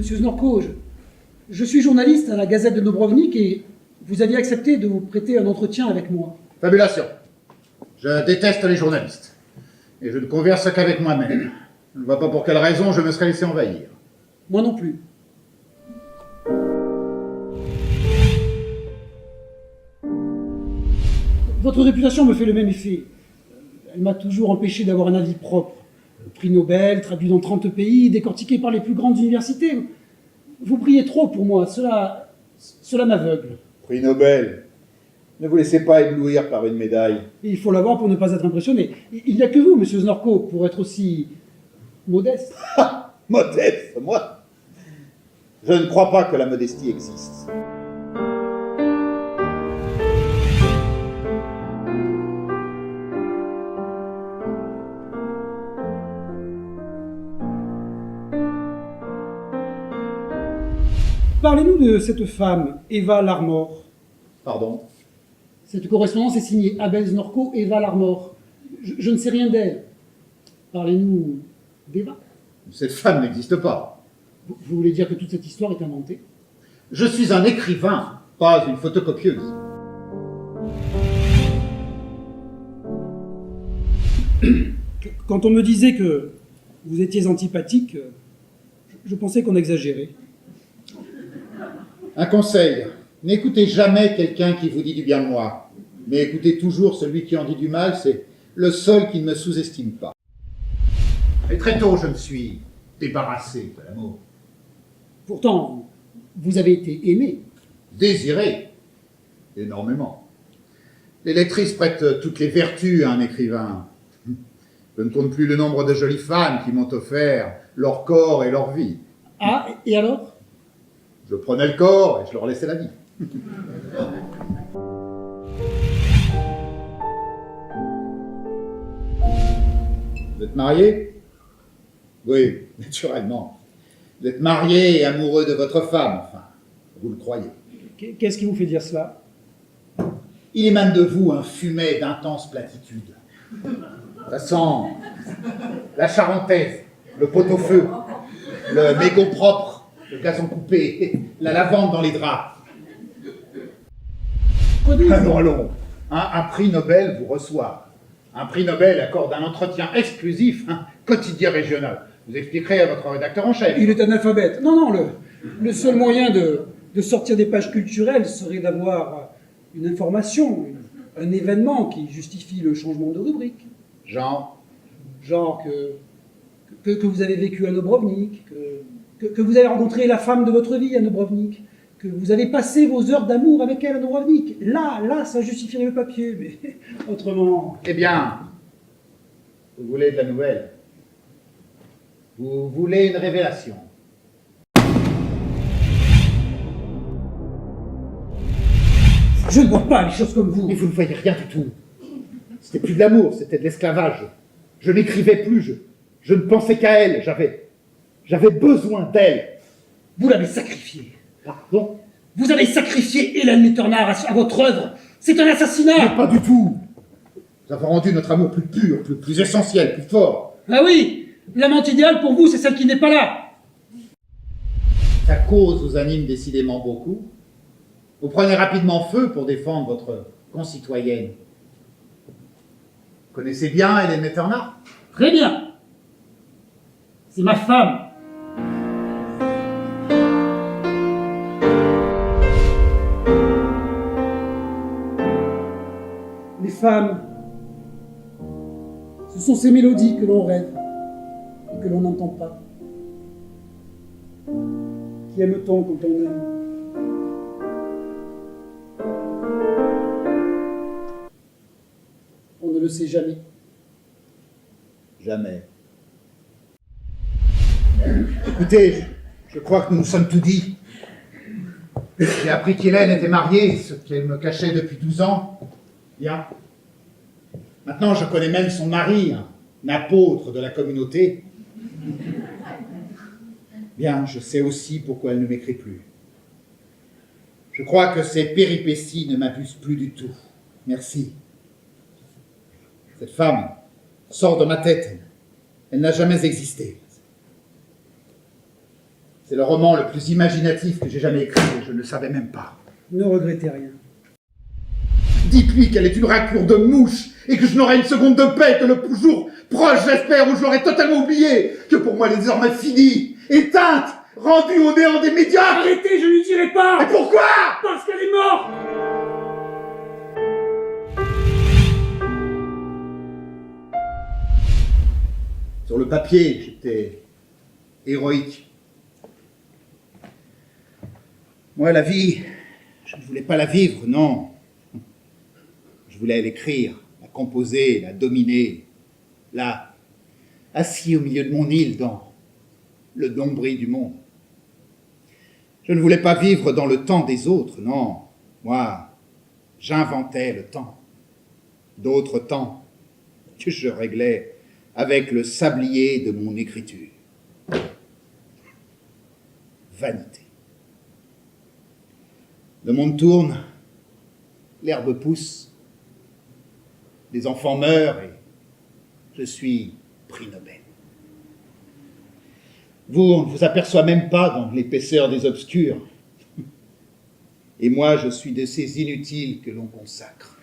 Monsieur Znorko, je suis journaliste à la Gazette de Dubrovnik et vous aviez accepté de vous prêter un entretien avec moi. Fabulation. Je déteste les journalistes. Et je ne converse qu'avec moi-même. Je ne vois pas pour quelle raison je me serais laissé envahir. Moi non plus. Votre réputation me fait le même effet. Elle m'a toujours empêché d'avoir un avis propre. Prix Nobel, traduit dans 30 pays, décortiqué par les plus grandes universités. Vous brillez trop pour moi, cela m'aveugle. Prix Nobel. Ne vous laissez pas éblouir par une médaille. Et il faut l'avoir pour ne pas être impressionné. Il n'y a que vous, monsieur Znorko, pour être aussi modeste. Modeste, moi? Je ne crois pas que la modestie existe. Parlez-nous de cette femme, Eva Larmor. Pardon? Cette correspondance est signée Abel Znorko, Eva Larmor. Je ne sais rien d'elle. Parlez-nous d'Eva. Cette femme n'existe pas. Vous voulez dire que toute cette histoire est inventée? Je suis un écrivain, pas une photocopieuse. Quand on me disait que vous étiez antipathique, je pensais qu'on exagérait. Un conseil, n'écoutez jamais quelqu'un qui vous dit du bien de moi, mais écoutez toujours celui qui en dit du mal, c'est le seul qui ne me sous-estime pas. Et très tôt, je me suis débarrassé de l'amour. Pourtant, vous avez été aimé. Désiré, énormément. Les lectrices prêtent toutes les vertus à un écrivain. Je ne compte plus le nombre de jolies femmes qui m'ont offert leur corps et leur vie. Ah, et alors? Je prenais le corps et je leur laissais la vie. Vous êtes marié? Oui, naturellement. Vous êtes marié et amoureux de votre femme, enfin, vous le croyez. Qu'est-ce qui vous fait dire cela? Il émane de vous un fumet d'intense platitude. Ça sent la charentaise, le pot-au-feu, le mégot propre, le gazon coupé, la lavande dans les draps. Allons. Un prix Nobel vous reçoit. Un prix Nobel accorde un entretien exclusif, un quotidien régional. Vous expliquerez à votre rédacteur en chef. Il est analphabète. Non, le seul moyen de sortir des pages culturelles serait d'avoir une information, un événement qui justifie le changement de rubrique. Genre que vous avez vécu à Dubrovnik, que vous avez rencontré la femme de votre vie à Dubrovnik, que vous avez passé vos heures d'amour avec elle à Dubrovnik. Là, ça justifierait le papier, mais autrement... Eh bien, vous voulez de la nouvelle. Vous voulez une révélation. Je ne vois pas les choses comme vous. Mais vous ne voyez rien du tout. C'était plus de l'amour, c'était de l'esclavage. Je n'écrivais plus, je ne pensais qu'à elle. J'avais besoin d'elle. Vous l'avez sacrifiée. Pardon? Vous avez sacrifié Hélène Mitterrand à votre œuvre. C'est un assassinat. Mais pas du tout. Nous avons rendu notre amour plus pur, plus essentiel, plus fort. Ah oui, l'amante idéale pour vous, c'est celle qui n'est pas là. Sa cause vous anime décidément beaucoup. Vous prenez rapidement feu pour défendre votre concitoyenne. Vous connaissez bien Hélène Mitterrand? Très bien. C'est ma femme. Les femmes, ce sont ces mélodies que l'on rêve et que l'on n'entend pas. Qui aime-t-on quand on aime? On ne le sait jamais. Jamais. Écoutez, je crois que nous nous sommes tout dit. J'ai appris qu'Hélène était mariée, ce qu'elle me cachait depuis 12 ans. Bien. Maintenant, je connais même son mari, un apôtre de la communauté. Bien, je sais aussi pourquoi elle ne m'écrit plus. Je crois que ces péripéties ne m'abusent plus du tout. Merci. Cette femme sort de ma tête. Elle n'a jamais existé. C'est le roman le plus imaginatif que j'ai jamais écrit et je ne le savais même pas. Ne regrettez rien. Dites-lui qu'elle est une raclure de mouche et que je n'aurai une seconde de paix que le jour proche, j'espère, où je l'aurai totalement oubliée, que pour moi elle est désormais finie, éteinte, rendue au néant des médias. Arrêtez, je lui dirai pas! Et pourquoi? Parce qu'elle est morte! Sur le papier, j'étais héroïque. Moi, la vie, je ne voulais pas la vivre, non. Je voulais l'écrire, la composer, la dominer, là, assis au milieu de mon île, dans le nombril du monde. Je ne voulais pas vivre dans le temps des autres, non. Moi, j'inventais le temps. D'autres temps que je réglais avec le sablier de mon écriture. Vanité. Le monde tourne, l'herbe pousse, les enfants meurent et je suis prix Nobel. On ne vous aperçoit même pas dans l'épaisseur des obscurs. Et moi, je suis de ces inutiles que l'on consacre.